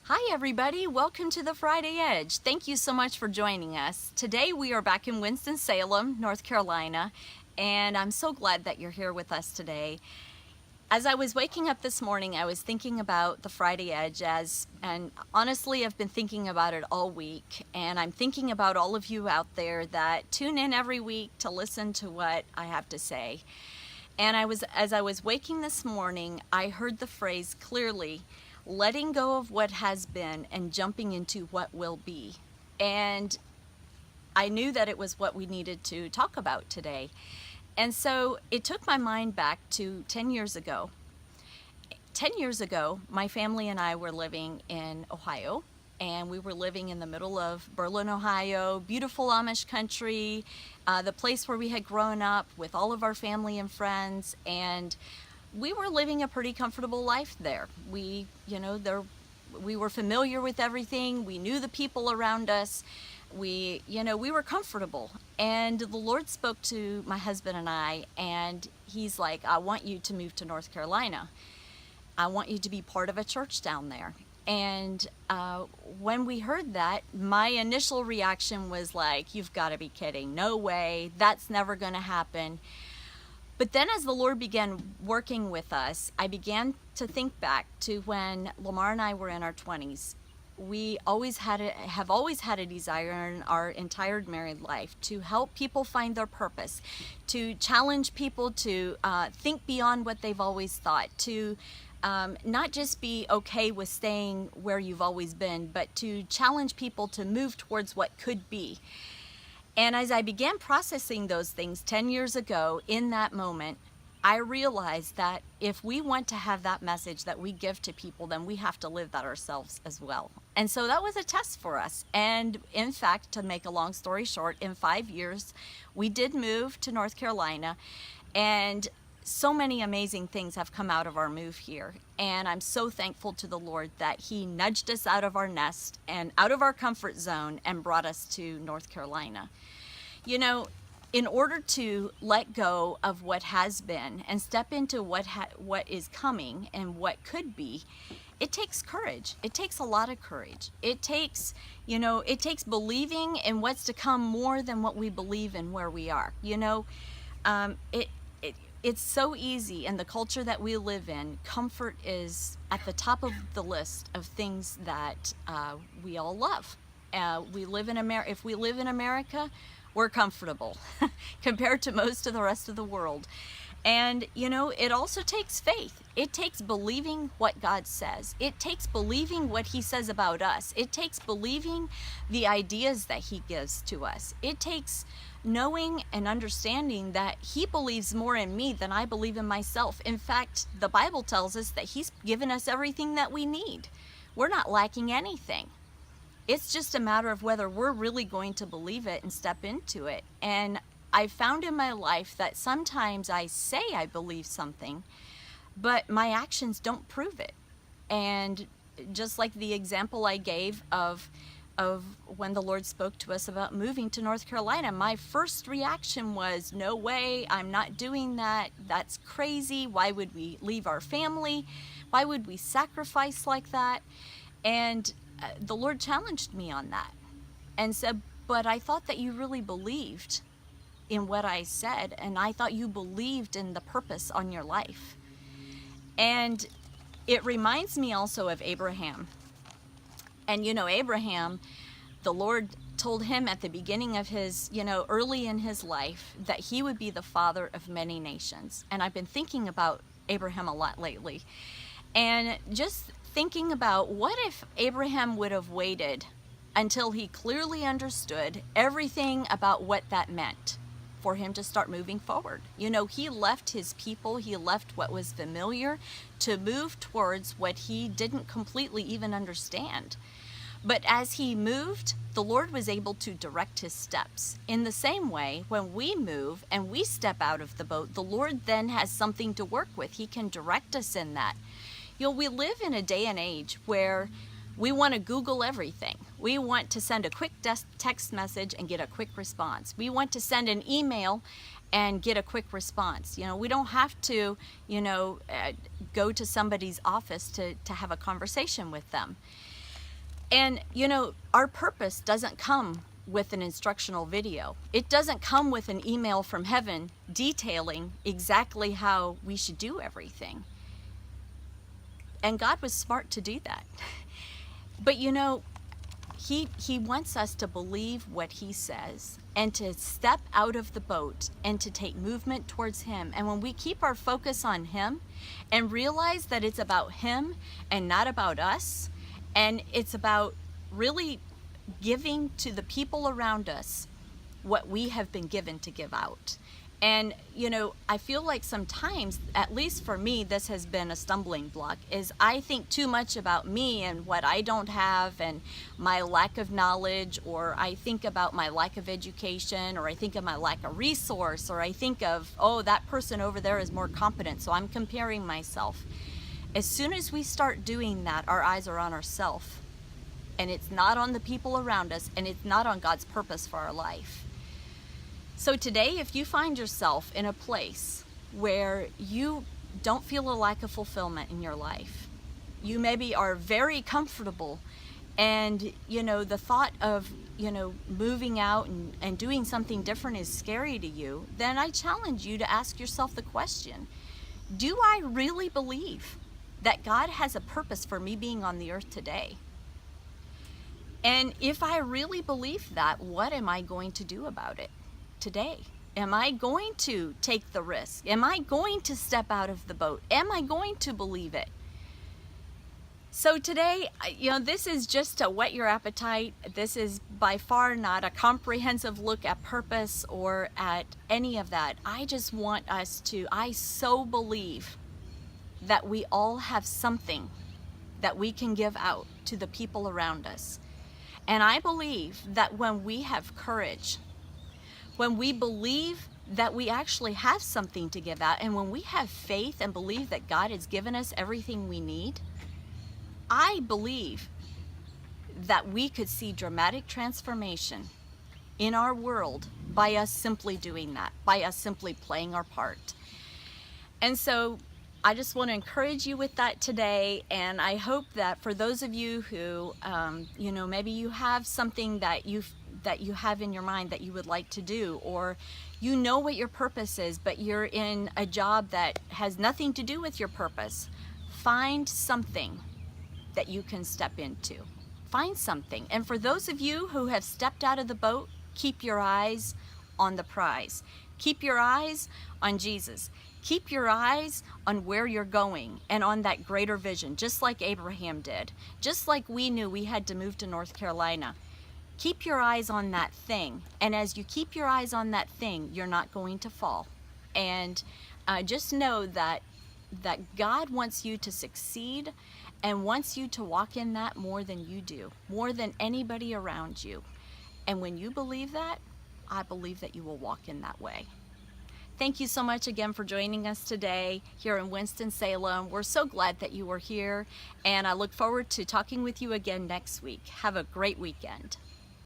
Hi everybody, welcome to the Friday Edge. Thank you so much for joining us. Today we are back in Winston-Salem, North Carolina, and I'm so glad that you're here with us today. As I was waking up this morning, I was thinking about the Friday Edge and honestly I've been thinking about it all week, and I'm thinking about all of you out there that tune in every week to listen to what I have to say. And as I was waking this morning, I heard the phrase clearly, letting go of what has been and jumping into what will be. And I knew that it was what we needed to talk about today. And so it took my mind back to 10 years ago. 10 years ago, my family and I were living in Ohio, and we were living in the middle of Berlin, Ohio, beautiful Amish country, the place where we had grown up with all of our family and friends, and we were living a pretty comfortable life there. We were familiar with everything. We knew the people around us. We were comfortable. And the Lord spoke to my husband and I, and he's like, I want you to move to North Carolina. I want you to be part of a church down there. And when we heard that, my initial reaction was like, you've got to be kidding. No way. That's never going to happen. But then as the Lord began working with us, I began to think back to when Lamar and I were in our 20s. We have always had a desire in our entire married life to help people find their purpose, to challenge people to think beyond what they've always thought, to not just be okay with staying where you've always been, but to challenge people to move towards what could be. And as I began processing those things 10 years ago, in that moment, I realized that if we want to have that message that we give to people, then we have to live that ourselves as well. And so that was a test for us. And in fact, to make a long story short, in 5 years, we did move to North Carolina, and so many amazing things have come out of our move here. And I'm so thankful to the Lord that He nudged us out of our nest and out of our comfort zone and brought us to North Carolina. You know, in order to let go of what has been and step into what is coming and what could be, it takes courage. It takes a lot of courage. It takes believing in what's to come more than what we believe in where we are. It's so easy in the culture that we live in. Comfort is at the top of the list of things that we all love. If we live in America, we're comfortable compared to most of the rest of the world. And it also takes faith. It takes believing what God says. It takes believing what He says about us. It takes believing the ideas that He gives to us. It takes knowing and understanding that He believes more in me than I believe in myself. In fact, the Bible tells us that He's given us everything that we need. We're not lacking anything. It's just a matter of whether we're really going to believe it and step into it. And I found in my life that sometimes I say I believe something, but my actions don't prove it. And just like the example I gave of when the Lord spoke to us about moving to North Carolina, my first reaction was, no way, I'm not doing that. That's crazy. Why would we leave our family? Why would we sacrifice like that? And the Lord challenged me on that and said, but I thought that you really believed in what I said, and I thought you believed in the purpose on your life. And it reminds me also of Abraham. And Abraham, the Lord told him at the beginning of his, early in his life, that he would be the father of many nations. And I've been thinking about Abraham a lot lately. And just thinking about, what if Abraham would have waited until he clearly understood everything about what that meant for him to start moving forward. He left his people, he left what was familiar to move towards what he didn't completely even understand. But as he moved, the Lord was able to direct his steps. In the same way, when we move and we step out of the boat, the Lord then has something to work with. He can direct us in that. We live in a day and age where we want to Google everything. We want to send a quick text message and get a quick response. We want to send an email and get a quick response. We don't have to, go to somebody's office to have a conversation with them. And you know, our purpose doesn't come with an instructional video. It doesn't come with an email from heaven detailing exactly how we should do everything. And God was smart to do that. But you know, he wants us to believe what he says and to step out of the boat and to take movement towards him. And when we keep our focus on him and realize that it's about him and not about us, and it's about really giving to the people around us what we have been given to give out. And you know, I feel like sometimes, at least for me, this has been a stumbling block, is I think too much about me and what I don't have and my lack of knowledge, or I think about my lack of education, or I think of my lack of resource, or I think of, oh, that person over there is more competent, so I'm comparing myself. As soon as we start doing that, our eyes are on ourselves, and it's not on the people around us, and it's not on God's purpose for our life. So today, if you find yourself in a place where you don't feel a lack of fulfillment in your life, you maybe are very comfortable, and you know, the thought of, you know, moving out and doing something different is scary to you, then I challenge you to ask yourself the question, do I really believe that God has a purpose for me being on the earth today? And if I really believe that, what am I going to do about it today? Am I going to take the risk? Am I going to step out of the boat? Am I going to believe it? So today, you know, this is just to whet your appetite. This is by far not a comprehensive look at purpose or at any of that. I just want us to, I so believe that we all have something that we can give out to the people around us. And I believe that when we have courage, when we believe that we actually have something to give out, and when we have faith and believe that God has given us everything we need, I believe that we could see dramatic transformation in our world by us simply doing that, by us simply playing our part. And so I just want to encourage you with that today, and I hope that for those of you who, you know, maybe you have something that you have in your mind that you would like to do, or you know what your purpose is, but you're in a job that has nothing to do with your purpose, find something that you can step into. Find something. And for those of you who have stepped out of the boat, keep your eyes on the prize. Keep your eyes on Jesus. Keep your eyes on where you're going and on that greater vision, just like Abraham did, just like we knew we had to move to North Carolina. Keep your eyes on that thing. And as you keep your eyes on that thing, you're not going to fall. And just know that God wants you to succeed and wants you to walk in that more than you do, more than anybody around you. And when you believe that, I believe that you will walk in that way. Thank you so much again for joining us today here in Winston-Salem. We're so glad that you were here, and I look forward to talking with you again next week. Have a great weekend.